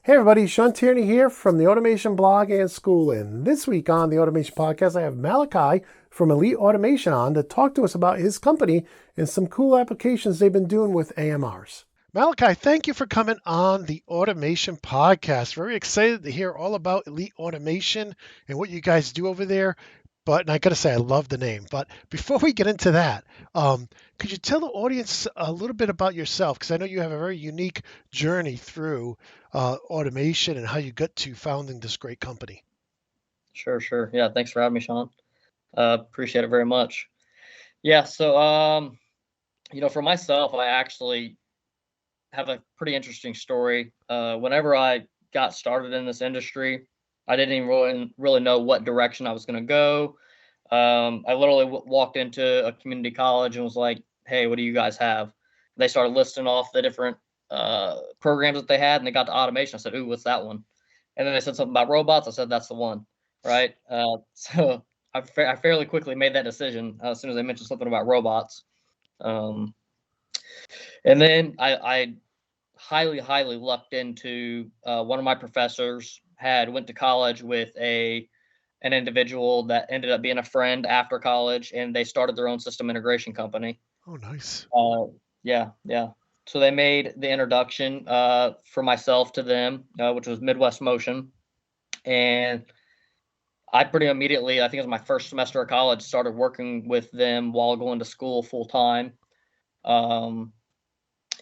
Hey everybody, Shawn here from the Automation blog and school. And this week on the Automation podcast, I have Malachi from Elite Automation on to talk to us about his company and some cool applications they've been doing with AMRs. Malachi, thank you for coming on the Automation podcast. Very excited to hear all about Elite Automation and what you guys do over there. But and I got to say, I love the name. But before we get into that, could you tell the audience a little bit about yourself? Because I know you have a very unique journey through automation and how you got to founding this great company. Sure. Yeah, thanks for having me, Shawn. Appreciate it very much. Yeah, so for myself, I actually have a pretty interesting story. Whenever I got started in this industry, I didn't even really know what direction I was going to go. I literally walked into a community college and was like, "Hey, what do you guys have?" They started listing off the different programs that they had, and they got to automation. I said, "Ooh, what's that one?" And then they said something about robots. I said, "That's the one." Right. So I fairly quickly made that decision as soon as they mentioned something about robots. Um, and then I highly lucked into one of my professors went to college with an individual that ended up being a friend after college, and they started their own system integration company. Oh, nice. Yeah. So they made the introduction for myself to them, which was Midwest Motion, and I pretty immediately, I think it was my first semester of college, started working with them while going to school full time. Um,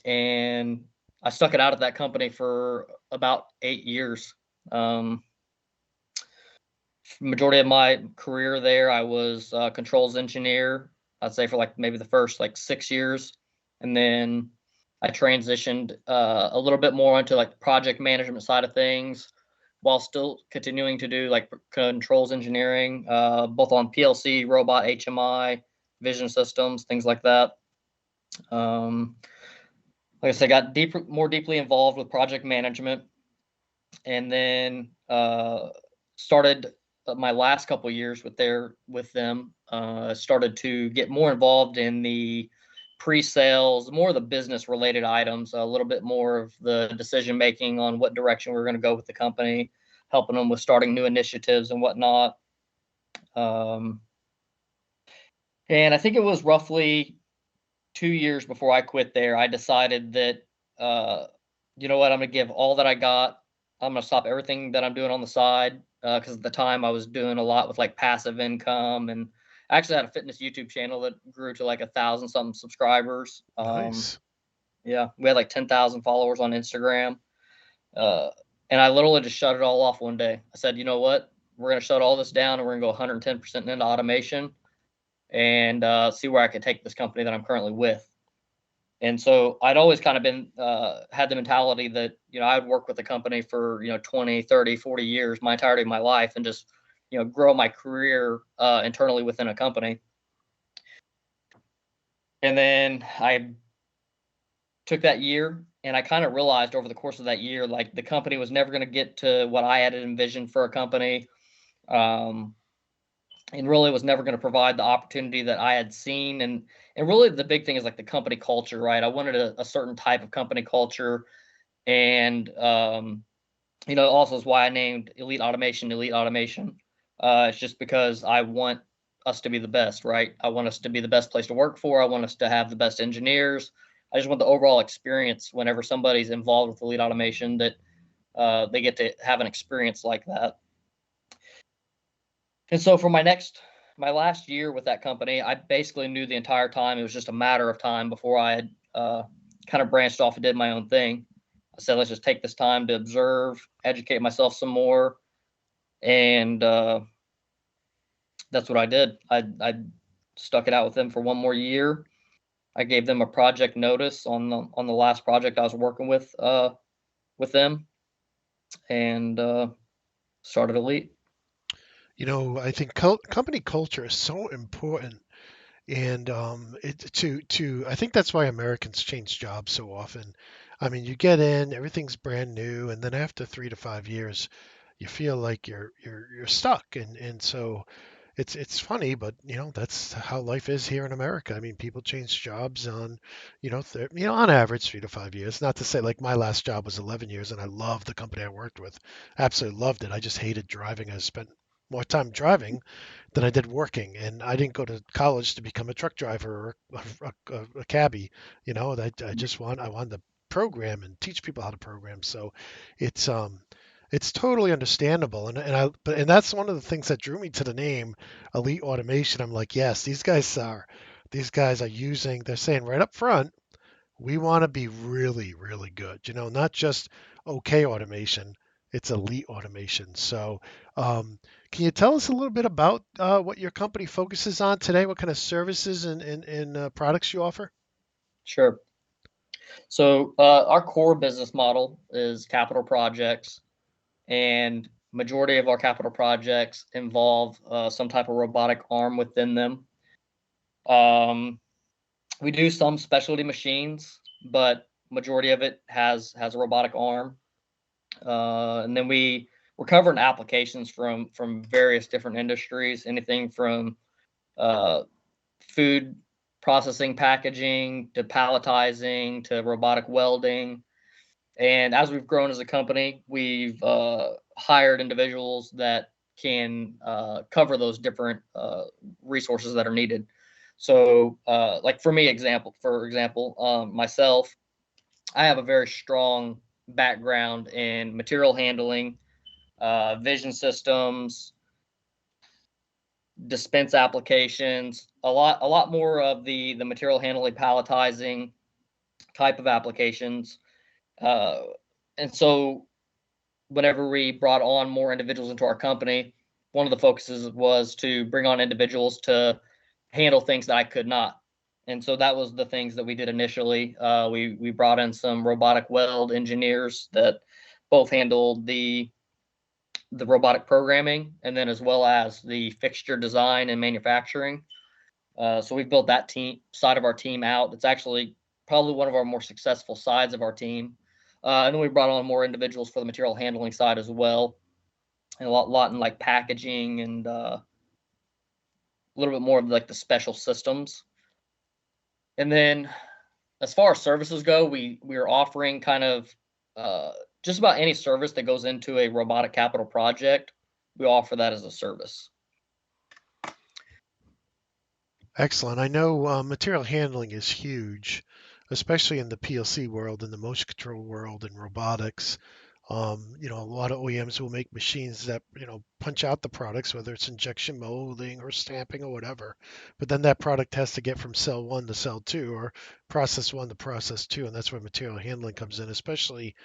and I stuck it out at that company for about 8 years. Um, Majority of my career there, I was a controls engineer. I'd say for like maybe the first like 6 years, and then I transitioned a little bit more into like the project management side of things, while still continuing to do like controls engineering, both on PLC, robot, HMI, vision systems, things like that. Um, like I said, got more deeply involved with project management, and then started my last couple years with them. Started to get more involved in the pre-sales, more of the business related items, a little bit more of the decision making on what direction we're going to go with the company, helping them with starting new initiatives and whatnot. Um, and I think it was roughly 2 years before I quit there, I decided that, uh, you know what, I'm going to give all that I got. I'm going to stop everything that I'm doing on the side. Because at the time I was doing a lot with like passive income, and I actually had a fitness YouTube channel that grew to like 1,000 something subscribers. Nice. Yeah, we had like 10,000 followers on Instagram. Uh, and I literally just shut it all off one day. I said, you know what, we're going to shut all this down and we're going to go 110% into automation and see where I could take this company that I'm currently with. And so I'd always kind of been had the mentality that, I'd work with the company for, 20, 30, 40 years, my entirety of my life, and just, grow my career internally within a company. And then I took that year, and I kind of realized over the course of that year, like the company was never going to get to what I had envisioned for a company. Um, and really was never going to provide the opportunity that I had seen. And really the big thing is like the company culture, right? I wanted a certain type of company culture. And also is why I named Elite Automation Elite Automation. It's just because I want us to be the best, right? I want us to be the best place to work for. I want us to have the best engineers. I just want the overall experience whenever somebody's involved with Elite Automation, that they get to have an experience like that. And so for my last year with that company, I basically knew the entire time it was just a matter of time before I had kind of branched off and did my own thing. I said, let's just take this time to observe, educate myself some more, and that's what I did. I stuck it out with them for one more year. I gave them a project notice on the last project I was working with them, and started Elite. I think company culture is so important. And I think that's why Americans change jobs so often. I mean, you get in, everything's brand new, and then after 3 to 5 years, you feel like you're stuck. And so it's funny, but that's how life is here in America. I mean, people change jobs on, on average 3 to 5 years. Not to say like my last job was 11 years, and I loved the company I worked with, absolutely loved it. I just hated driving. I spent more time driving than I did working, and I didn't go to college to become a truck driver or a cabbie. I wanted to program and teach people how to program. So it's um it's totally understandable, and that's one of the things that drew me to the name Elite Automation. I'm like, yes, these guys are using. They're saying right up front, we want to be really, really good. Not just okay automation. It's elite automation. So, can you tell us a little bit about what your company focuses on today? What kind of services and products you offer? Sure. So our core business model is capital projects, and majority of our capital projects involve some type of robotic arm within them. Um, we do some specialty machines, but majority of it has a robotic arm. And then we're covering applications from various different industries, anything from uh, food processing, packaging, to palletizing, to robotic welding. And as we've grown as a company, we've hired individuals that can cover those different resources that are needed. So, like for example, myself, I have a very strong background in material handling, vision systems, dispense applications, a lot more of the material handling, palletizing type of applications. Uh, and so whenever we brought on more individuals into our company, one of the focuses was to bring on individuals to handle things that I could not. And so that was the things that we did initially. We brought in some robotic weld engineers that both handled the robotic programming, and then as well as the fixture design and manufacturing. So we've built that team side of our team out. It's actually probably one of our more successful sides of our team. And then we brought on more individuals for the material handling side as well, and a lot in like packaging and a little bit more of like the special systems. And then as far as services go, we are offering kind of uh, just about any service that goes into a robotic capital project. We offer that as a service. Excellent. I know material handling is huge, especially in the PLC world, in the motion control world, and robotics. A lot of OEMs will make machines that, punch out the products, whether it's injection molding or stamping or whatever. But then that product has to get from cell one to cell two or process one to process two. And that's where material handling comes in, especially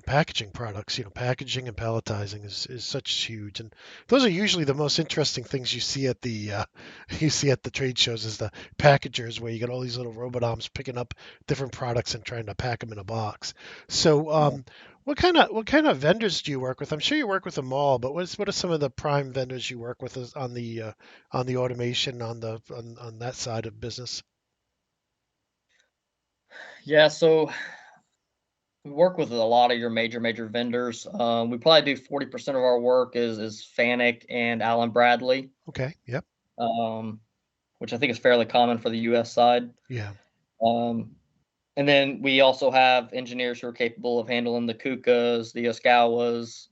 packaging products. Packaging and palletizing is such huge, and those are usually the most interesting things you see at the you see at the trade shows is the packagers where you get all these little robot arms picking up different products and trying to pack them in a box. So, Yeah. what kind of vendors do you work with? I'm sure you work with them all, but what are some of the prime vendors you work with on the automation on that side of business? Yeah, so we work with a lot of your major vendors. We probably do 40% of our work is Fanuc and Allen Bradley, Okay. Yep. um, which I think is fairly common for the U.S. side. Yeah. Um, and then we also have engineers who are capable of handling the Kukas, the Oskawas,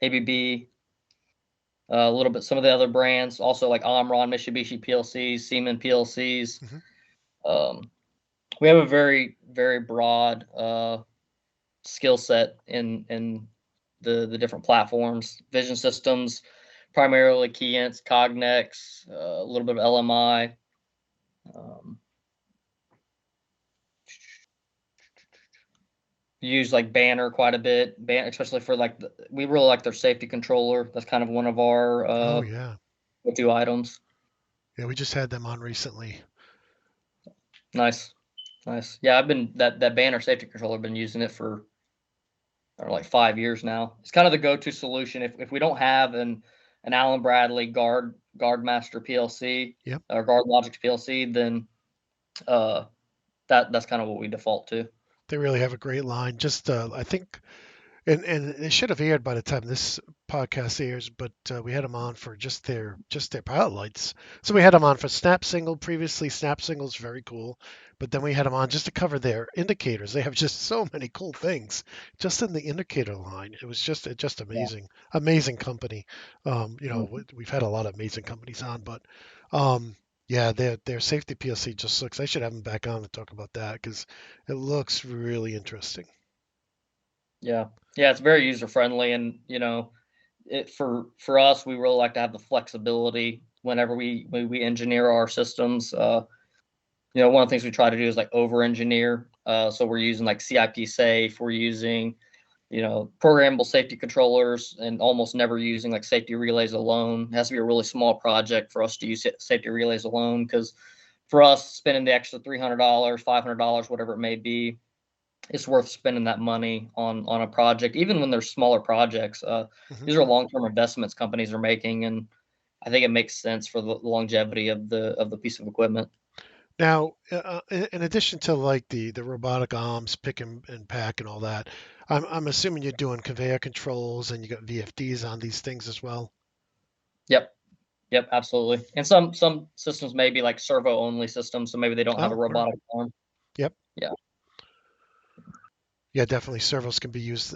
ABB, a little bit some of the other brands, also like Omron, Mitsubishi PLCs, Siemens PLCs. Hmm. Um, we have a very broad skill set in the different platforms, vision systems, primarily Keyence, Cognex, a little bit of LMI. Um, use like Banner quite a bit, especially for like we really like their safety controller. That's kind of one of our Oh yeah. go-to items. Yeah, we just had them on recently. Nice, nice. Yeah, I've been that Banner safety controller. I've been using it for I don't know, like 5 years now. It's kind of the go-to solution if we don't have an Allen Bradley Guardmaster PLC Yep. or Guard Logic PLC, then uh, that's kind of what we default to. They really have a great line. Just, I think And it should have aired by the time this podcast airs, but we had them on for just their pilot lights. So we had them on for Snap Single previously. Snap Single's very cool, but then we had them on just to cover their indicators. They have just so many cool things just in the indicator line. It was just Yeah. amazing, amazing company. Mhm. We've had a lot of amazing companies on, but um, yeah, their safety PLC just looks. I should have them back on to talk about that because it looks really interesting. Yeah. Yeah, it's very user friendly, and for us, we really like to have the flexibility whenever we engineer our systems. One of the things we try to do is like over engineer. So we're using like CIP safe, we're using programmable safety controllers, and almost never using like safety relays alone. It has to be a really small project for us to use safety relays alone, because for us, spending the extra $300, $500, whatever it may be, it's worth spending that money on a project, even when they're smaller projects. Mhm. These are long-term investments companies are making, and I think it makes sense for the longevity of the piece of equipment. Now, in addition to like the robotic arms, pick and pack and all that, I'm assuming you're doing conveyor controls and you got VFDs on these things as well. Yep, yep, absolutely. And some systems may be like servo only systems, so maybe they don't have a Oh, all right. robotic arm. Yep. Yeah, Yeah, definitely. Servos can be used.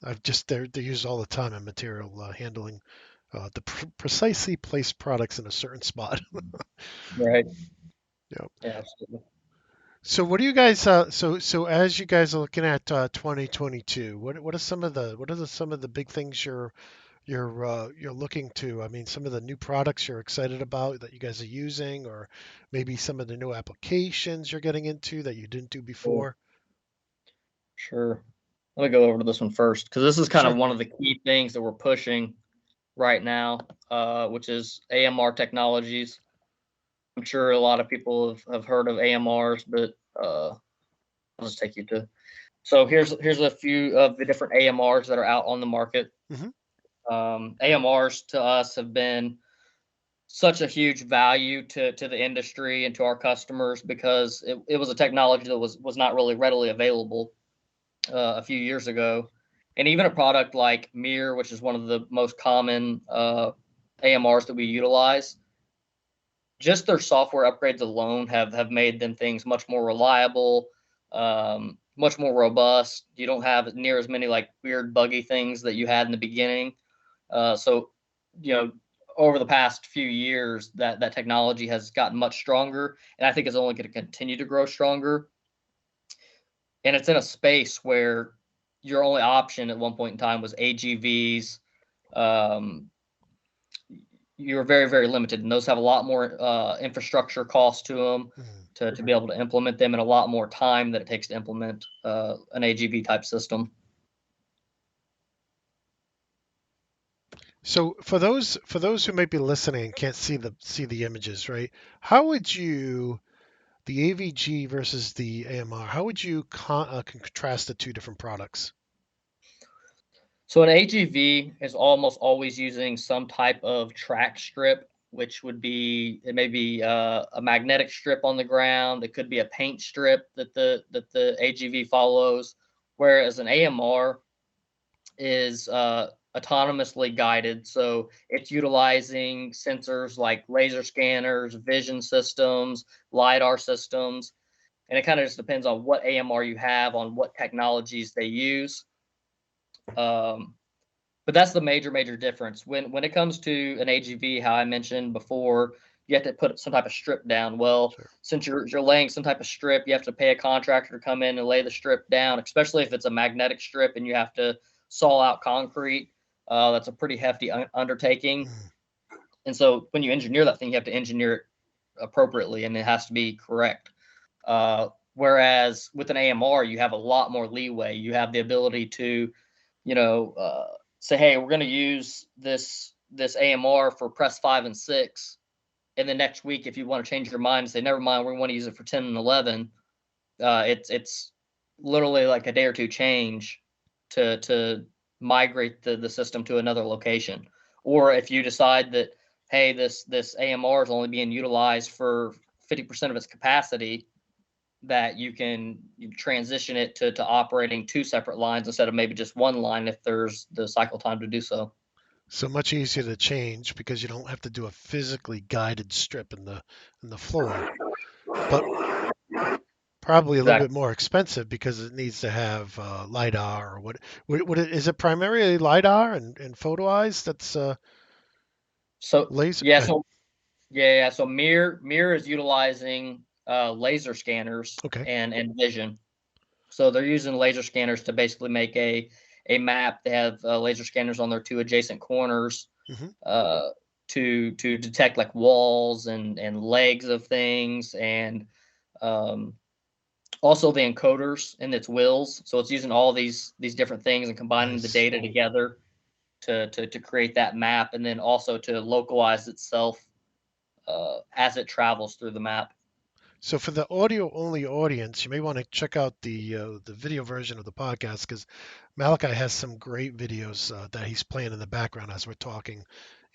I've just they're used all the time in material handling. Precisely placed products in a certain spot. right. Yeah. Yeah, absolutely. So what do you guys so as you guys are looking at 2022, what are some of the big things you're looking to? I mean, some of the new products you're excited about that you guys are using, or maybe some of the new applications you're getting into that you didn't do Sure, before. sure. Let me go over to this one first, because this is kind of Sure. one of the key things that we're pushing right now, which is AMR Technologies. I'm sure a lot of people have heard of AMRs, but I'll just take you to. So here's a few of the different AMRs that are out on the market. Hmm. AMRs to us have been such a huge value to the industry and to our customers, because it was a technology that was not really readily available a few years ago. And even a product like Mir, which is one of the most common AMRs that we utilize, just their software upgrades alone have made them things much more reliable, much more robust. You don't have near as many like weird buggy things that you had in the beginning. So, you know, over the past few years, that technology has gotten much stronger, and I think it's only going to continue to grow stronger. And it's in a space where your only option at one point in time was AGVs. Um, you're very limited, and those have a lot more infrastructure cost to them to be able to implement them, and a lot more time that it takes to implement an AGV type system. So for those who might be listening and can't see the images, right? How would you the AVG versus the AMR? How would you contrast the two different products? So an AGV is almost always using some type of track strip, which would be it may be a magnetic strip on the ground. It could be a paint strip that the AGV follows. Whereas an AMR is autonomously guided, so it's utilizing sensors like laser scanners, vision systems, lidar systems, and it kind of just depends on what AMR you have, on what technologies they use. Um, but that's the major difference when it comes to an AGV. How I mentioned before, you have to put some type of strip down. Well, Sure. since you're laying some type of strip, you have to pay a contractor to come in and lay the strip down, especially if it's a magnetic strip and you have to saw out concrete. That's a pretty hefty undertaking. Mm. And so when you engineer that thing, you have to engineer it appropriately, and it has to be correct. Whereas with an AMR, you have a lot more leeway. You have the ability to, you know, say, hey, we're going to use this AMR for press 5 and 6, and the next week, if you want to change your mind and say, never mind, we want to use it for 10 and 11, it's literally like a day or two change to migrate the system to another location. Or if you decide that, hey, this AMR is only being utilized for 50% of its capacity, that you transition it to operating 2 separate lines instead of maybe just one line if there's the cycle time to do so. So much easier to change because you don't have to do a physically guided strip in the floor. But probably a little bit Exactly. more expensive because it needs to have lidar or is it primarily lidar and photo eyes that's So laser? yeah, so yeah, so Mir is utilizing laser scanners Okay. and vision. So they're using laser scanners to basically make a map. They have laser scanners on their 2 adjacent corners Hmm. uh, to detect like walls and legs of things, and um, also the encoders in its wheels. So it's using all these different things and combining the Nice. data together to create that map, and then also to localize itself as it travels through the map. So for the audio only audience, you may want to check out the video version of the podcast because Malachi has some great videos that he's playing in the background as we're talking,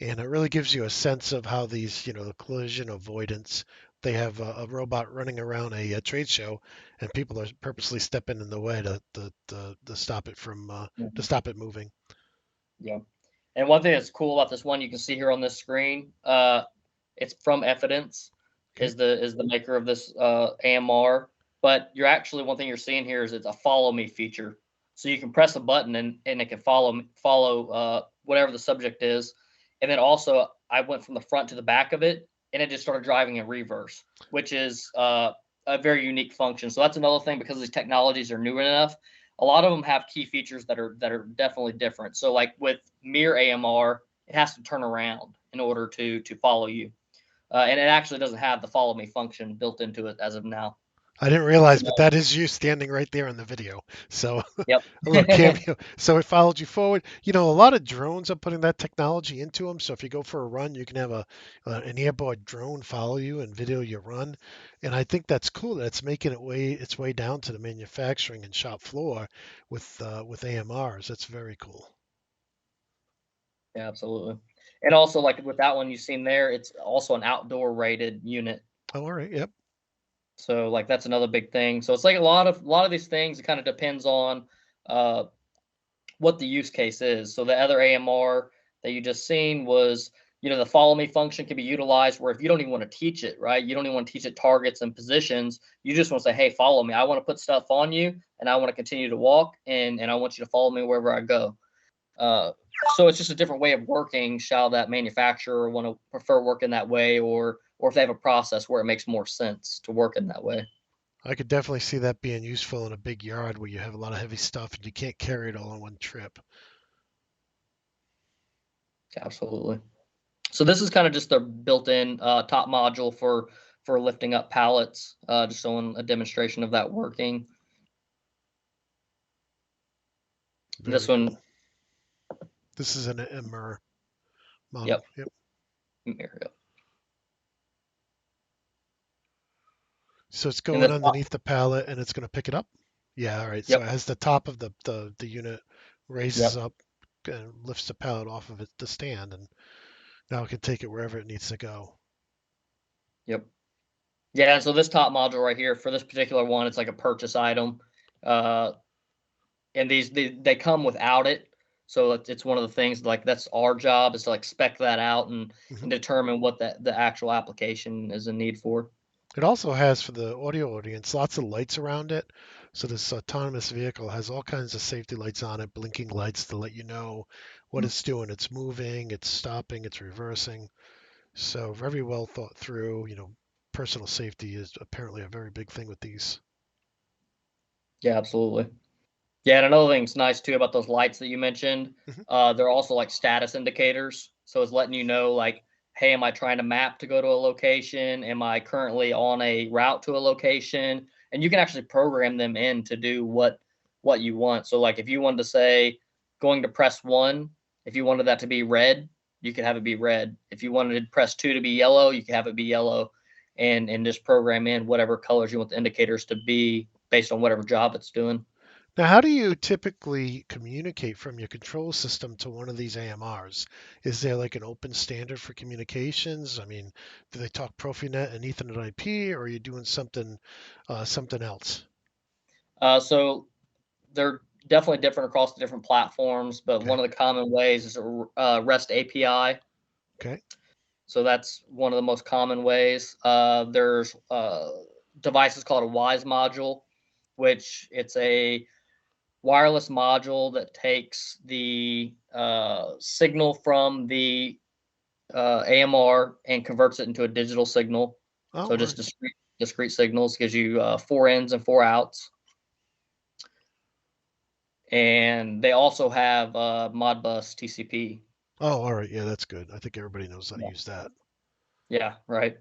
and it really gives you a sense of how these, the collision avoidance. They have a robot running around a trade show, and people are purposely stepping in the way to stop it from to Mhm. stop it moving. Yeah. And one thing that's cool about this one you can see here on this screen, it's from Evidence, Okay. is the maker of this AMR. But you're actually one thing you're seeing here is it's a follow me feature. So you can press a button and it can follow whatever the subject is. And then also I went from the front to the back of it and it just started driving in reverse, which is a very unique function. So that's another thing because these technologies are new enough. A lot of them have key features that are definitely different. So like with Mir AMR, it has to turn around in order to follow you, and it actually doesn't have the follow me function built into it as of now. I didn't So realize, but that is you standing right there in the video. So yep. a little cameo. So it followed you forward. A lot of drones are putting that technology into them. So if you go for a run, you can have an airborne drone follow you and video your run. And I think that's cool. That it's making its way down to the manufacturing and shop floor with AMRs. That's very cool. Yeah, absolutely. And also like with that one you've seen there, it's also an outdoor rated unit. Oh, all right. Yep. So like that's another big thing. So it's like a lot of these things. It kind of depends on uh, what the use case is. So the other AMR that you just seen was, the follow me function can be utilized where if you don't even want to teach it, right? You don't even want to teach it targets and positions. You just want to say, hey, follow me. I want to put stuff on you and I want to continue to walk and I want you to follow me wherever I go. Uh, so it's just a different way of working. Shall that manufacturer want to prefer working that way, or if they have a process where it makes more sense to work in that way? I could definitely see that being useful in a big yard where you have a lot of heavy stuff and you can't carry it all on one trip. Absolutely. So this is kind of just the built-in top module for lifting up pallets. Just showing a demonstration of that working. This Very one, cool. This is an AMR model. yep, Yep. here, yep. So it's And going this, underneath the pallet and it's going to pick it up. Yeah, all right. So yep, as the top of the unit raises yep, up and lifts the pallet off of the stand, and now it can take it wherever it needs to go. yep. Yeah. And so this top module right here for this particular one, it's like a purchase item, uh, and they come without it. So it's one of the things like that's our job is to like spec that out and Hmm. determine what the actual application is in need for. It also has for the audio audience lots of lights around it. So this autonomous vehicle has all kinds of safety lights on it, blinking lights to let you know what it's doing. It's moving, it's stopping, it's reversing. So very well thought through. Personal safety is apparently a very big thing with these. Yeah, absolutely. Yeah, and another thing's nice too about those lights that you mentioned. Hmm. They're also like status indicators. So it's letting you know like, hey, am I trying to map to go to a location? Am I currently on a route to a location? And you can actually program them in to do what you want. So like if you wanted to say going to press one, if you wanted that to be red, you could have it be red. If you wanted to press two to be yellow, you could have it be yellow and just program in whatever colors you want the indicators to be based on whatever job it's doing. Now, how do you typically communicate from your control system to one of these AMRs? Is there like an open standard for communications? I mean, do they talk Profinet and Ethernet IP, or are you doing something else? So they're definitely different across the different platforms, but Okay. one of the common ways is a REST API. Okay. So that's one of the most common ways. There's devices called a WISE module, which it's a wireless module that takes the signal from the AMR and converts it into a digital signal. Oh, So all just right. discrete signals, gives you four ins and four outs. And they also have Modbus TCP. Oh, all right. Yeah, that's good. I think everybody knows how to Yeah, use that. yeah, right.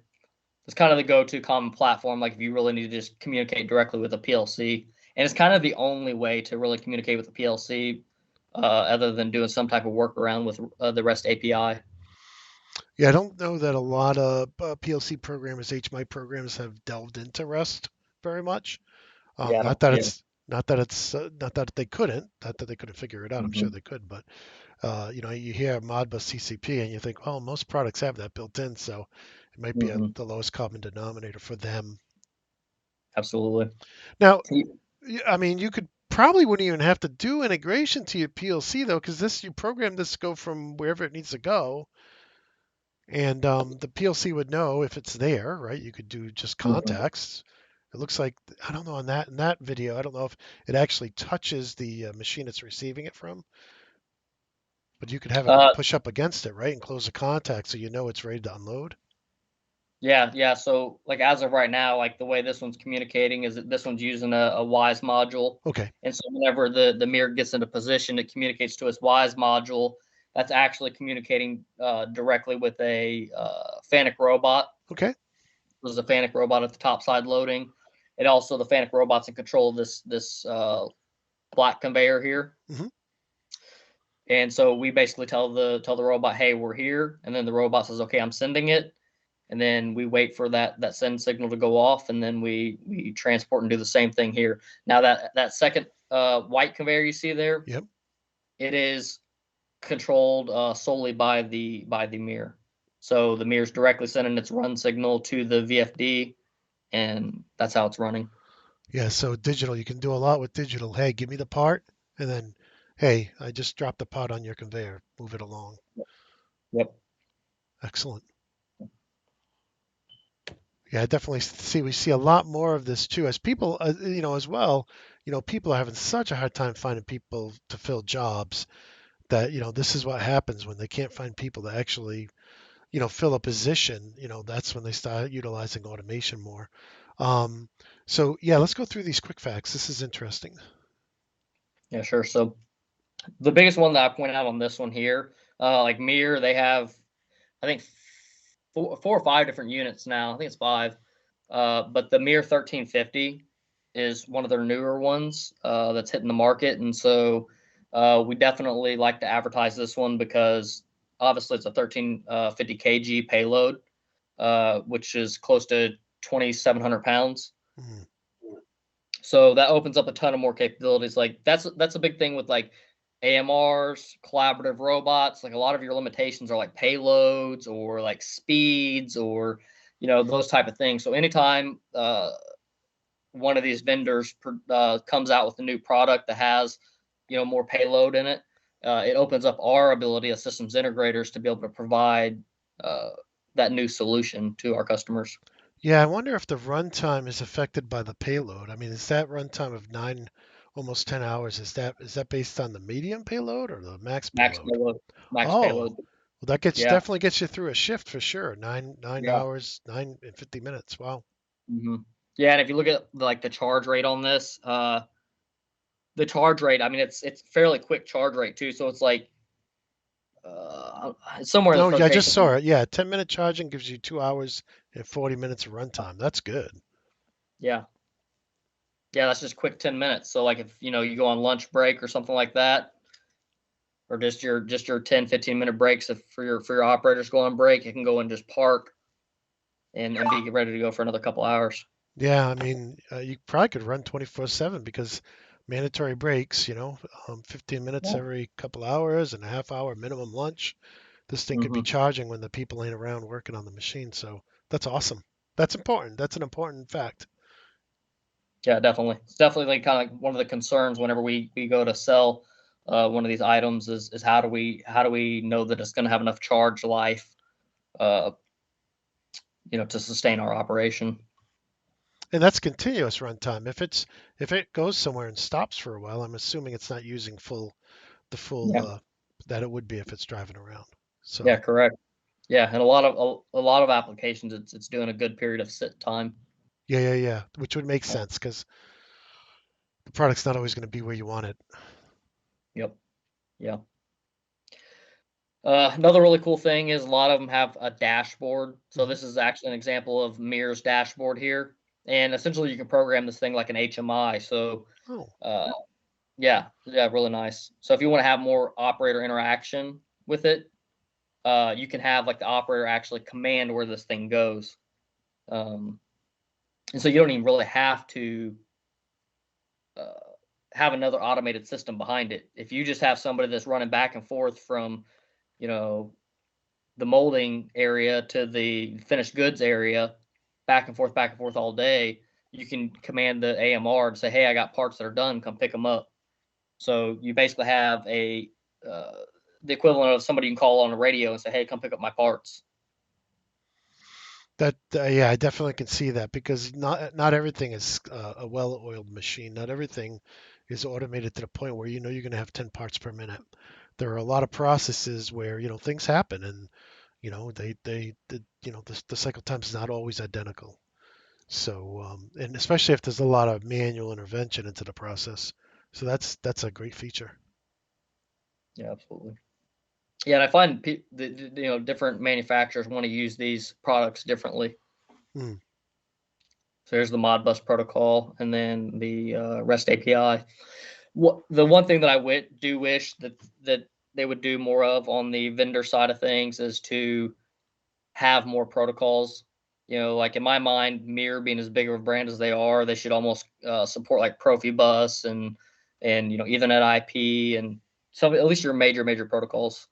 It's kind of the go-to common platform. Like if you really need to just communicate directly with a PLC, and it's kind of the only way to really communicate with a PLC, other than doing some type of workaround with the REST API. Yeah, I don't know that a lot of PLC programmers, HMI programs, have delved into Rust very much. Yeah, Not that yeah. they couldn't figure it out. I'm sure Hmm. they could, but you hear Modbus TCP and you think, well, most products have that built in, so it might be Hmm. the lowest common denominator for them. Absolutely. Now, I mean, you could probably wouldn't even have to do integration to your PLC though, because this you program this to go from wherever it needs to go, and the PLC would know if it's there, right? You could do just Mhm. contacts. It looks like I don't know on that video. I don't know if it actually touches the machine it's receiving it from, but you could have it Uh, push up against it, right, and close the contact so you know it's ready to unload. yeah, yeah. So like as of right now, like the way this one's communicating is that this one's using a WISE module. Okay. And so whenever the mirror gets into position, it communicates to its WISE module. That's actually communicating directly with a FANUC robot. Okay. There's a FANUC robot at the top side loading. It also the FANUC robot's in control of this black conveyor here. Hmm. And so we basically tell the robot, hey, we're here, and then the robot says, okay, I'm sending it, and then we wait for that send signal to go off, and then we transport and do the same thing here. Now that second white conveyor you see there, Yep. it is controlled solely by the mirror. So the mirror's directly sending its run signal to the VFD, and that's how it's running. Yeah. So digital, you can do a lot with digital. Hey, give me the part, and then, hey, I just dropped the part on your conveyor. Move it along. Yep. Excellent. Yeah, I definitely see we see a lot more of this too as people, as well. People are having such a hard time finding people to fill jobs that this is what happens when they can't find people to actually fill a position. That's when they start utilizing automation more. Um, so yeah, let's go through these quick facts. This is interesting. Yeah, sure. So the biggest one that I point out on this one here, like Mir, they have I think four or five different units now. I think it's five. But the Mir 1350 is one of their newer ones that's hitting the market, and so we definitely like to advertise this one because obviously it's a 1350 kg payload, which is close to 2,700 pounds. Mm, So that opens up a ton of more capabilities. Like that's a big thing with like AMRs, collaborative robots. Like a lot of your limitations are like payloads or like speeds or those type of things. So anytime one of these vendors comes out with a new product that has more payload in it, it opens up our ability as systems integrators to be able to provide uh, that new solution to our customers. yeah, I wonder if the runtime is affected by the payload. I mean, is that runtime of almost 10 hours? Is that based on the medium payload or the max Max payload? payload. Max Oh, payload. well, that gets Yeah. definitely gets you through a shift for sure. Nine Yeah. hours, 9 and 50 minutes. Wow. Hmm. Yeah, and if you look at like the charge rate on this, the charge rate, I mean, it's fairly quick charge rate too. So it's like it's somewhere in the No, yeah, I just specification. saw it. Yeah, 10-minute charging gives you 2 hours and 40 minutes of runtime. That's good. Yeah, yeah, that's just quick 10 minutes. So like if you go on lunch break or something like that, or just your 10-15 minute breaks if for your operators go on break, it can go and just park and be ready to go for another couple hours. Yeah, I mean, you probably could run 24/7 because mandatory breaks, 15 minutes Yeah. every couple hours and a half hour minimum lunch. This thing could be Hmm. charging when the people ain't around working on the machine. So that's awesome. That's important. That's an important fact. Yeah, definitely. It's definitely like kind of like one of the concerns whenever we go to sell one of these items is how do we know that it's going to have enough charge life, uh, to sustain our operation. And that's continuous runtime. If it goes somewhere and stops for a while, I'm assuming it's not using the full Yeah. that it would be if it's driving around. Yeah, So correct. Yeah, and a lot of applications, it's doing a good period of sit time. yeah, which would make Yeah. sense because the product's not always going to be where you want it. Yep. Yeah. Another really cool thing is a lot of them have a dashboard. So Hmm. this is actually an example of Mir's dashboard here, and essentially you can program this thing like an HMI. So Oh, uh, yeah, yeah, really nice. So if you want to have more operator interaction with it, you can have like the operator actually command where this thing goes, um, and so you don't even really have to uh, have another automated system behind it. If you just have somebody that's running back and forth from, you know, the molding area to the finished goods area, back and forth all day, you can command the AMR to say, "Hey, I got parts that are done. Come pick them up." So you basically have uh, the equivalent of somebody you can call on the radio and say, "Hey, come pick up my parts." that yeah, I definitely can see that because not everything is a well-oiled machine. Not everything is automated to the point where you're going to have 10 parts per minute. There are a lot of processes where things happen and the cycle time is not always identical. So and especially if there's a lot of manual intervention into the process. So that's a great feature. Yeah, absolutely. Yeah, and I find different manufacturers want to use these products differently. Hmm. So here's the Modbus protocol, and then the REST API. The one thing that do wish that they would do more of on the vendor side of things is to have more protocols. Like in my mind, Mir being as big of a brand as they are, they should almost support like Profibus and Ethernet IP and some at least your major protocols.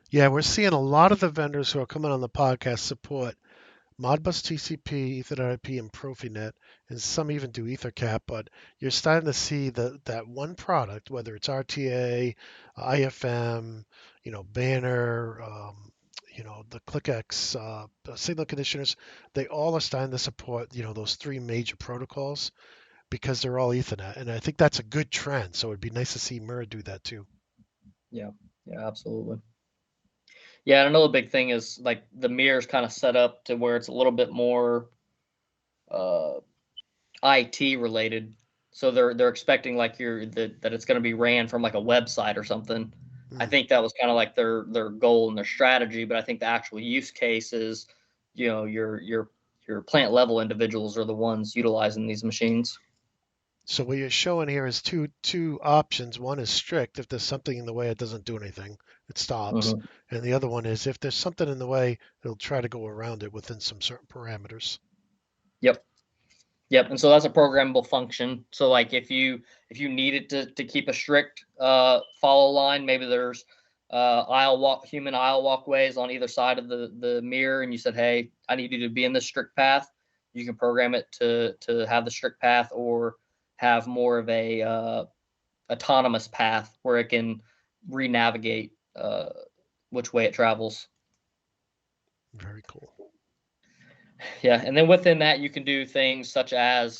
Yeah, we're seeing a lot of the vendors who are coming on the podcast support Modbus TCP, Ethernet IP, and Profinet, and some even do EtherCAT. But you're starting to see that one product, whether it's RTA, IFM, Banner, the ClickX, signal conditioners, they all are starting to support those three major protocols because they're all Ethernet, and I think that's a good trend. So it'd be nice to see Mira do that too. Yeah, yeah, absolutely. Yeah, and another big thing is like the mirror is kind of set up to where it's a little bit more uh, IT related. So they're expecting like that it's going to be ran from like a website or something. I Hmm. think that was kind of like their goal and their strategy, but I think the actual use case is, your plant level individuals are the ones utilizing these machines. So what you're showing here is two options. One is strict. If there's something in the way, it doesn't do anything. It stops. Hmm. And the other one is if there's something in the way, it'll try to go around it within some certain parameters. Yep. Yep, and so that's a programmable function. So like if you needed to keep a strict follow line, maybe there's human aisle walkways on either side of the mirror, and you said, hey, I need you to be in this strict path. You can program it to have the strict path or have more of a autonomous path where it can re-navigate which way it travels. Very cool. Yeah, and then within that, you can do things such as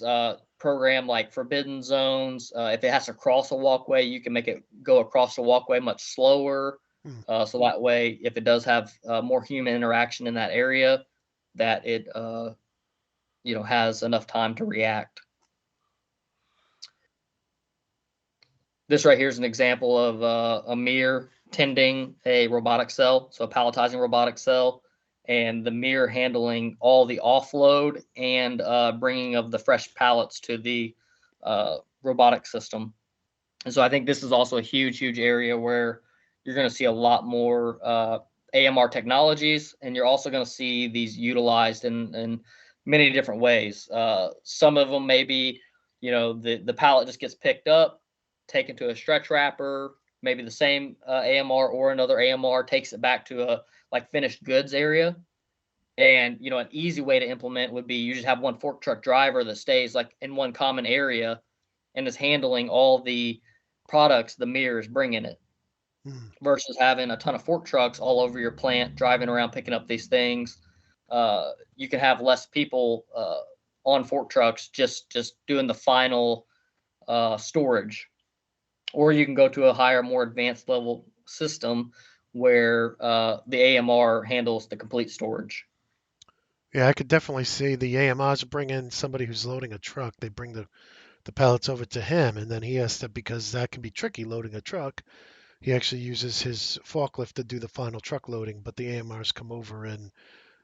program like forbidden zones. If it has to cross a walkway, you can make it go across the walkway much slower. Hmm. So that way, if it does have more human interaction in that area, that it has enough time to react. This right here is an example of a mirror tending a robotic cell, so a palletizing robotic cell, and the mirror handling all the offload and bringing of the fresh pallets to the robotic system. And so I think this is also a huge area where you're going to see a lot more AMR technologies, and you're also going to see these utilized in many different ways. Some of them maybe, the pallet just gets picked up taken to a stretch wrapper, maybe the same AMR or another AMR takes it back to a like finished goods area. And an easy way to implement would be you just have one fork truck driver that stays like in one common area and is handling all the products the mirror is bringing it, Mm. versus having a ton of fork trucks all over your plant driving around picking up these things. You can have less people on fork trucks just doing the final storage, or you can go to a higher, more advanced level system where the AMR handles the complete storage. Yeah, I could definitely see the AMRs bring in somebody who's loading a truck. They bring the pallets over to him, and then he has to, because that can be tricky loading a truck. He actually uses his forklift to do the final truck loading, but the AMRs come over and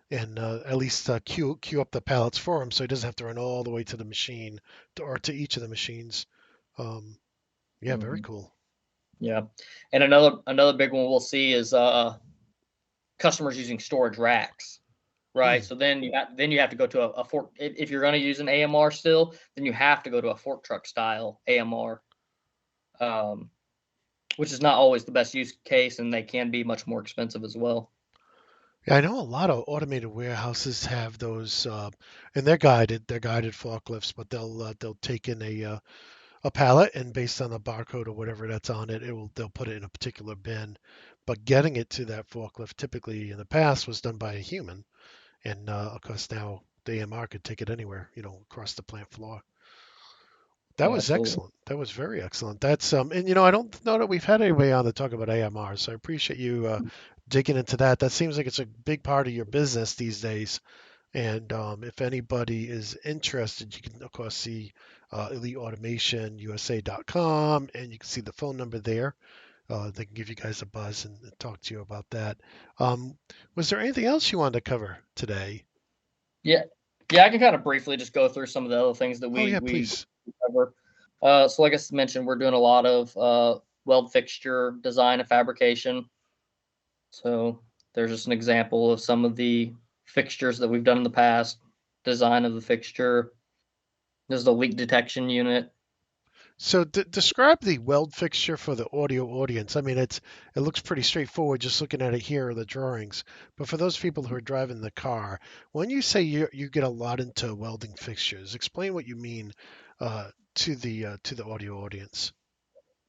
at least queue up the pallets for him, so he doesn't have to run all the way to the machine or to each of the machines. Um, yeah, very Mm-hmm. cool. Yeah, and another big one we'll see is customers using storage racks. Right. Hmm. So then you have to go to a fork. If you're going to use an AMR still, then you have to go to a fork truck style AMR, um, which is not always the best use case, and they can be much more expensive as well. Yeah, I know a lot of automated warehouses have those, and they're guided. They're guided forklifts, but they'll take in a pallet, and based on the barcode or whatever that's on it, they'll put it in a particular bin. But getting it to that forklift typically in the past was done by a human, and of course now the AMR could take it anywhere, across the plant floor. That Yeah, was absolutely. excellent. That was very excellent. That's and I don't know that we've had anybody on to talk about AMR, so I appreciate you digging into that. That seems like it's a big part of your business these days. And if anybody is interested, you can, of course, see eliteautomationusa.com, and you can see the phone number there. They can give you guys a buzz and talk to you about that. Was there anything else you wanted to cover today? Yeah, yeah. I can kind of briefly just go through some of the other things that Oh, we yeah, we please. cover. So, like I mentioned, we're doing a lot of weld fixture design and fabrication. So, there's just an example of some of the fixtures that we've done in the past. Design of the fixture. This is the leak detection unit. So describe the weld fixture for the audio audience. I mean, it looks pretty straightforward just looking at it here, the drawings. But for those people who are driving the car, when you say you get a lot into welding fixtures, explain what you mean to the audio audience.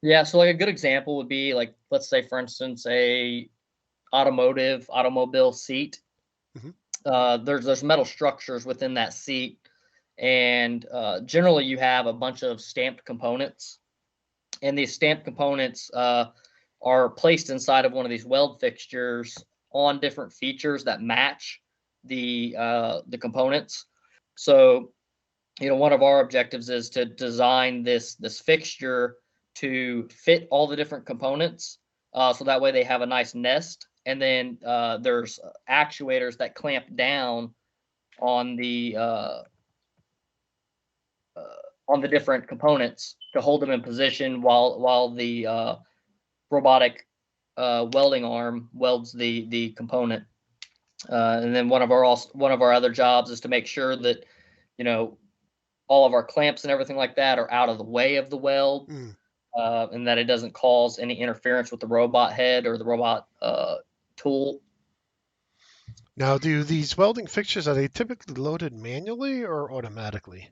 Yeah, so like a good example would be like, let's say for instance, a automobile seat. Hmm. There's metal structures within that seat, and generally you have a bunch of stamped components, and these stamped components are placed inside of one of these weld fixtures on different features that match the components. So one of our objectives is to design this fixture to fit all the different components, so that way they have a nice nest. And then there's actuators that clamp down on the uh, uh, on the different components to hold them in position while the robotic welding arm welds the component. And then one of our other jobs is to make sure that you know all of our clamps and everything like that are out of the way of the weld, Mm. and that it doesn't cause any interference with the robot head or the robot tool. Now, do these welding fixtures, are they typically loaded manually or automatically?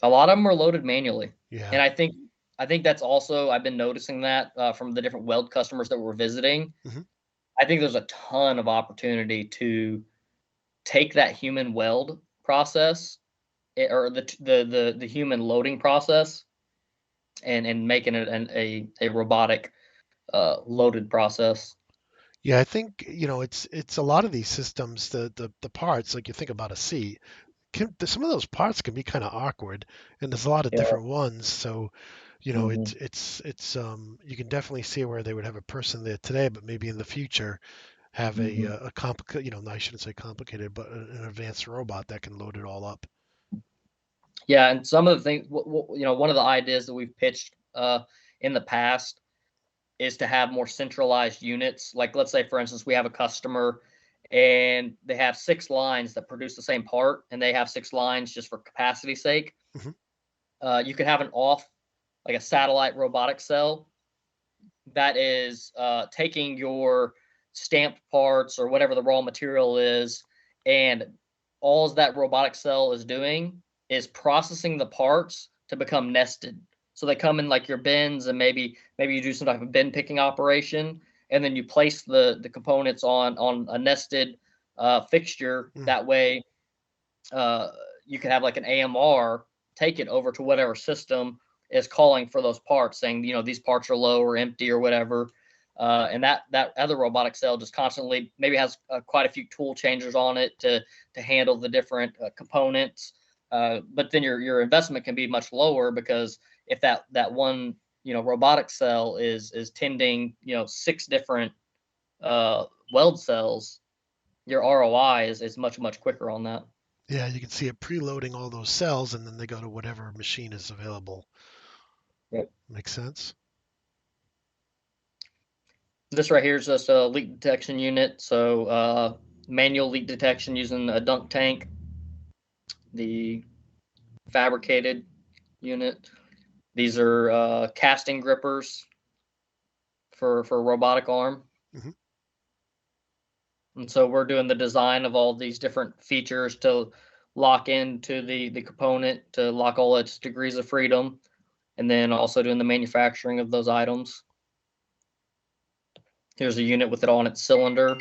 A lot of them are loaded manually, Yeah. and I think that's also I've been noticing that from the different weld customers that we're visiting. Hmm. I think there's a ton of opportunity to take that human weld process, or the human loading process, and making it a robotic loaded process. Yeah, I think, it's a lot of these systems, the parts, like you think about a seat, some of those parts can be kind of awkward, and there's a lot of Yeah. different ones. So, Hmm. you can definitely see where they would have a person there today, but maybe in the future have Hmm. a complicated, no, I shouldn't say complicated, but an advanced robot that can load it all up. Yeah, and some of the things, one of the ideas that we've pitched in the past is to have more centralized units. Like, let's say, for instance, we have a customer and they have 6 lines that produce the same part, and they have 6 lines just for capacity sake. Hmm. You can have an off like a satellite robotic cell that is taking your stamped parts or whatever the raw material is, and all that robotic cell is doing is processing the parts to become nested. So they come in like your bins, and maybe you do some type of bin picking operation, and then you place the components on a nested fixture. That way, you can have like an AMR take it over to whatever system is calling for those parts, saying, these parts are low or empty or whatever. And that other robotic cell just constantly maybe has quite a few tool changers on it to handle the different components. But then your investment can be much lower, because if that one robotic cell is tending 6 different weld cells, your ROI is much quicker on that. Yeah, you can see it preloading all those cells, and then they go to whatever machine is available. Yep. Makes sense. This right here is just a leak detection unit. So manual leak detection using a dunk tank. The fabricated unit. These are casting grippers for a robotic arm. Mm-hmm. And so we're doing the design of all these different features to lock into the component, to lock all its degrees of freedom, and then also doing the manufacturing of those items. Here's a unit with it on its cylinder.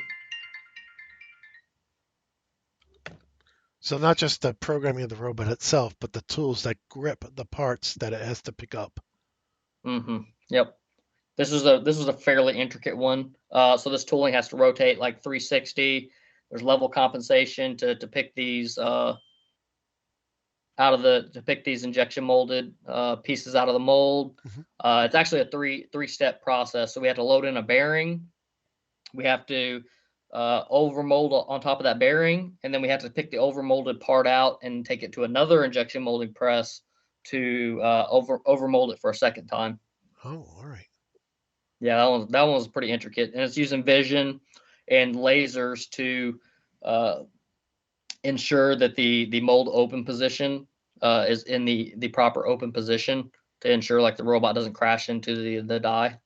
So not just the programming of the robot itself, but the tools that grip the parts that it has to pick up. Mm-hmm. Yep. This is a fairly intricate one. So this tooling has to rotate like 360. There's level compensation to pick these to pick these injection molded pieces out of the mold. Mm-hmm. It's actually a three-step process. So we have to load in a bearing. We have to overmold on top of that bearing, and then we have to pick the overmolded part out and take it to another injection molding press to overmold it for a second time. Oh, all right. Yeah, that one was pretty intricate, and it's using vision and lasers to ensure that the mold open position is in the proper open position, to ensure like the robot doesn't crash into the die.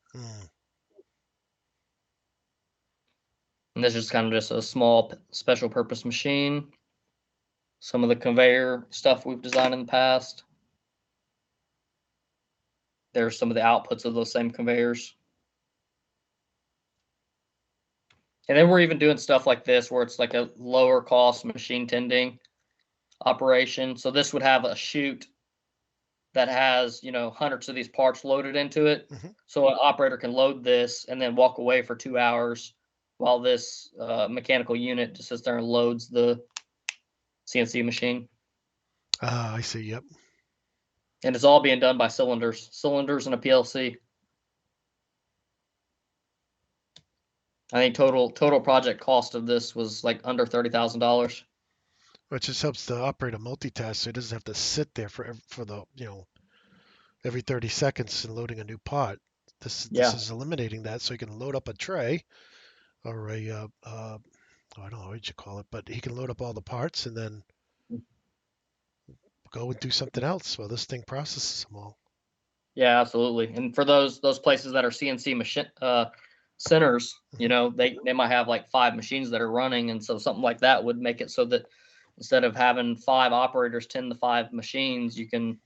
And this is kind of just a small special purpose machine. Some of the conveyor stuff we've designed in the past. There's some of the outputs of those same conveyors. And then we're even doing stuff like this where it's like a lower cost machine tending operation. So this would have a chute that has, hundreds of these parts loaded into it. Mm-hmm. So an operator can load this and then walk away for 2 hours while this mechanical unit just sits there and loads the CNC machine. I see. Yep. And it's all being done by cylinders and a PLC. I think total project cost of this was like under $30,000. Which just helps the operator multitask, so he doesn't have to sit there for the every 30 seconds and loading a new part. This is eliminating that, so he can load up a tray or a I don't know what you call it, but he can load up all the parts and then go and do something else while this thing processes them all. Yeah, absolutely. And for those places that are CNC machine centers, they might have like 5 machines that are running, and so something like that would make it so that instead of having 5 operators tend the 5 machines, you can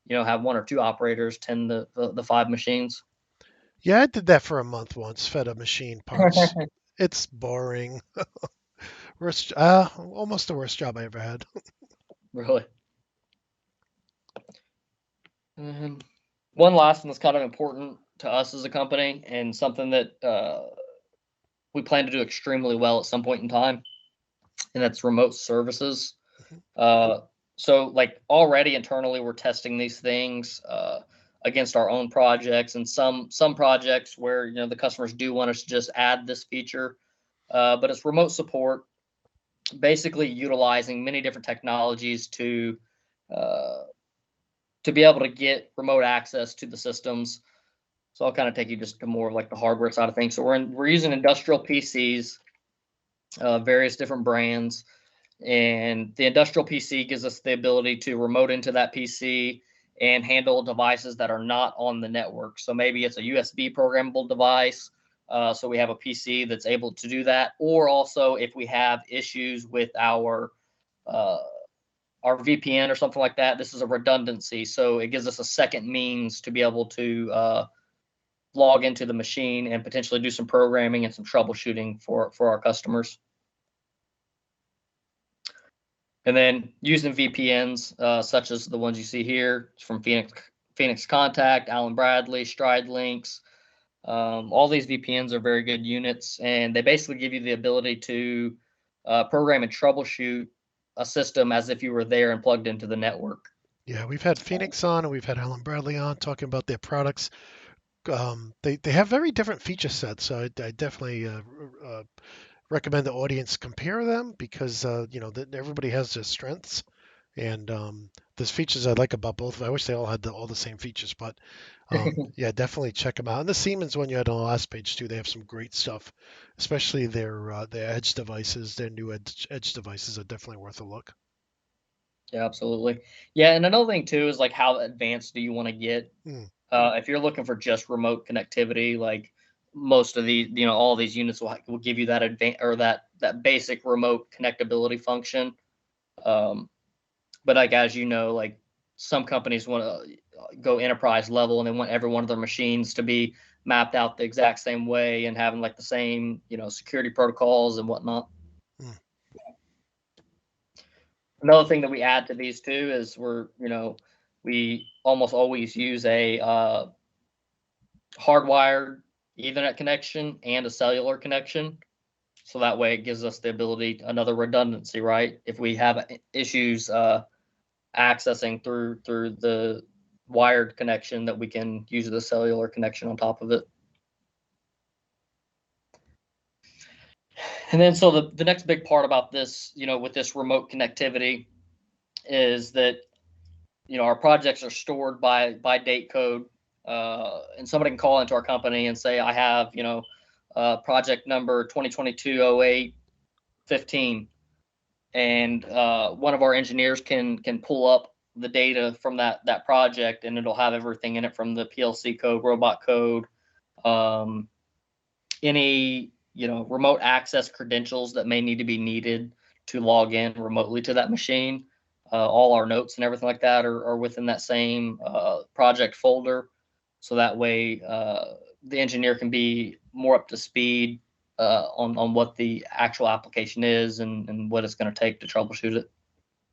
have 1 or 2 operators tend the 5 machines. Yeah, I did that for a month once. Fed a machine parts. It's boring. Almost the worst job I ever had. Really. One last one that's kind of important to us as a company, and something that we plan to do extremely well at some point in time, and that's remote services. So like already internally, we're testing these things against our own projects, and some projects where the customers do want us to just add this feature, but it's remote support, basically utilizing many different technologies to be able to get remote access to the systems. So I'll kind of take you just to more of like the hardware side of things. So we're using industrial PCs, various different brands, and the industrial PC gives us the ability to remote into that PC and handle devices that are not on the network. So maybe it's a USB programmable device. So we have a PC that's able to do that. Or also if we have issues with our VPN or something like that, this is a redundancy. So it gives us a second means to be able to log into the machine and potentially do some programming and some troubleshooting for our customers. And then using VPNs, such as the ones you see here from Phoenix Contact, Allen Bradley, Stride Links. All these VPNs are very good units, and they basically give you the ability to program and troubleshoot a system as if you were there and plugged into the network. Yeah, we've had Phoenix on and we've had Allen Bradley on talking about their products. They have very different feature sets, so I definitely recommend the audience compare them because everybody has their strengths, and there's features I like about both. I wish they all had all the same features, but yeah, definitely check them out. And the Siemens one you had on the last page too, they have some great stuff, especially their edge devices. Their new edge devices are definitely worth a look. Yeah, absolutely. Yeah, and another thing too is like how advanced do you want to get? If you're looking for just remote connectivity, like most of these, all these units will give you that that basic remote connectability function. But like as you know, like some companies want to go enterprise level and they want every one of their machines to be mapped out the exact same way and having like the same, security protocols and whatnot. Another thing that we add to these too is we almost always use a hardwired Ethernet connection and a cellular connection. So that way it gives us the ability, another redundancy, right? If we have issues accessing through the wired connection, that we can use the cellular connection on top of it. And then so the next big part about this, with this remote connectivity is that, our projects are stored by date code. And somebody can call into our company and say, I have, project number 2022-08-15. And one of our engineers can pull up the data from that project, and it'll have everything in it from the PLC code, robot code, any remote access credentials that may need to be needed to log in remotely to that machine. All our notes and everything like that are within that same project folder, so that way the engineer can be more up to speed on what the actual application is and what it's going to take to troubleshoot it.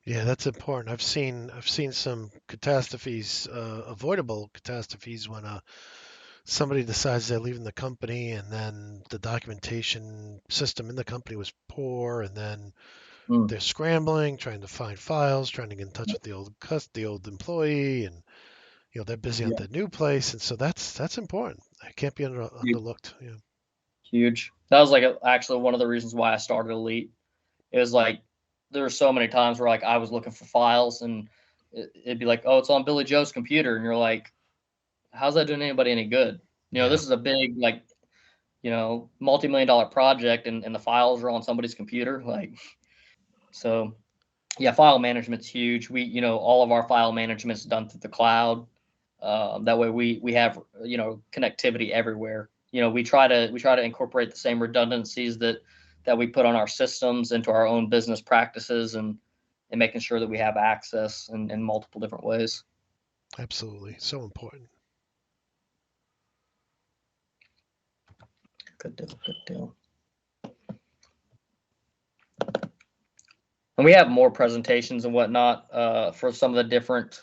Yeah, that's important. I've seen some catastrophes, avoidable catastrophes, when somebody decides they're leaving the company, and then the documentation system in the company was poor, and then they're scrambling, trying to find files, trying to get in touch with the old employee, and they're busy on the new place, and so that's important. It can't be underlooked. Yeah. Huge. That was like actually one of the reasons why I started Elite. It was like there were so many times where like I was looking for files and it'd be like, oh, it's on Billy Joe's computer, and you're like, how's that doing anybody any good? This is a big multi-million-dollar project, and the files are on somebody's computer. Like, so yeah, file management's huge. We all of our file management's done through the cloud. That way we have connectivity everywhere. We try to incorporate the same redundancies that we put on our systems into our own business practices, and making sure that we have access in multiple different ways. Absolutely, so important. Good deal. Good deal. And we have more presentations and whatnot for some of the different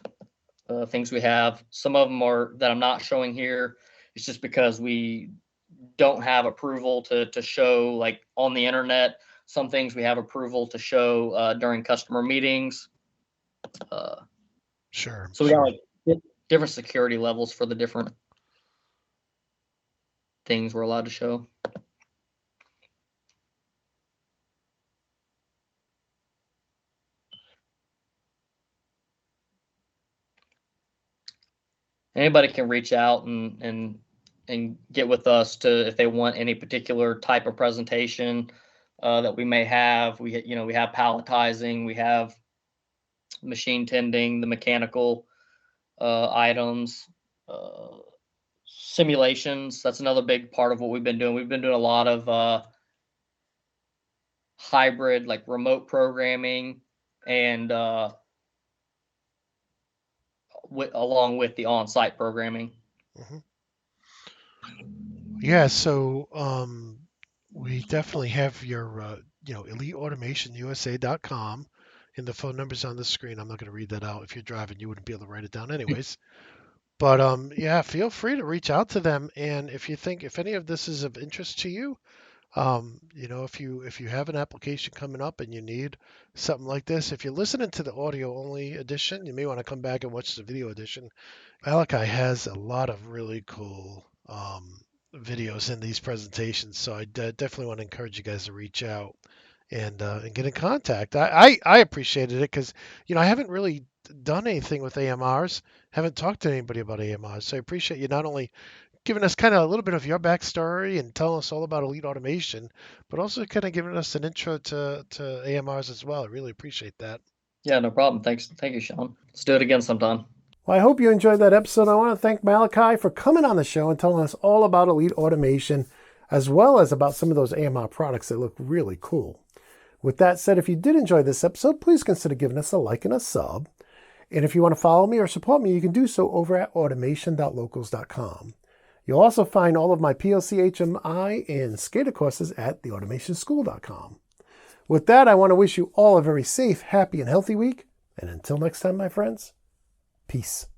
things we have. Some of them are that I'm not showing here. It's just because we don't have approval to show like on the internet. Some things we have approval to show during customer meetings. Sure. So we got like different security levels for the different things we're allowed to show. Anybody can reach out and get with us to if they want any particular type of presentation that we may have. We have palletizing, we have machine tending, the mechanical. items, simulations. That's another big part of what we've been doing. We've been doing a lot of hybrid, like remote programming, and along with the on-site programming. Mm-hmm. Yeah, so we definitely have your, eliteautomationusa.com, and the phone number's on the screen. I'm not going to read that out. If you're driving, you wouldn't be able to write it down anyways. But yeah, feel free to reach out to them, and if any of this is of interest to you, if you have an application coming up and you need something like this, if you're listening to the audio only edition, you may want to come back and watch the video edition. Malachi has a lot of really cool videos in these presentations, so I definitely want to encourage you guys to reach out and get in contact. I appreciated it because I haven't really done anything with AMRs, haven't talked to anybody about AMRs, so I appreciate you not only giving us kind of a little bit of your backstory and telling us all about Elite Automation, but also kind of giving us an intro to AMRs as well. I really appreciate that. Yeah, no problem. Thanks. Thank you, Shawn. Let's do it again sometime. Well, I hope you enjoyed that episode. I want to thank Malachi for coming on the show and telling us all about Elite Automation, as well as about some of those AMR products that look really cool. With that said, if you did enjoy this episode, please consider giving us a like and a sub. And if you want to follow me or support me, you can do so over at automation.locals.com. You'll also find all of my PLC HMI and SCADA courses at theautomationschool.com. With that, I want to wish you all a very safe, happy, and healthy week. And until next time, my friends, peace.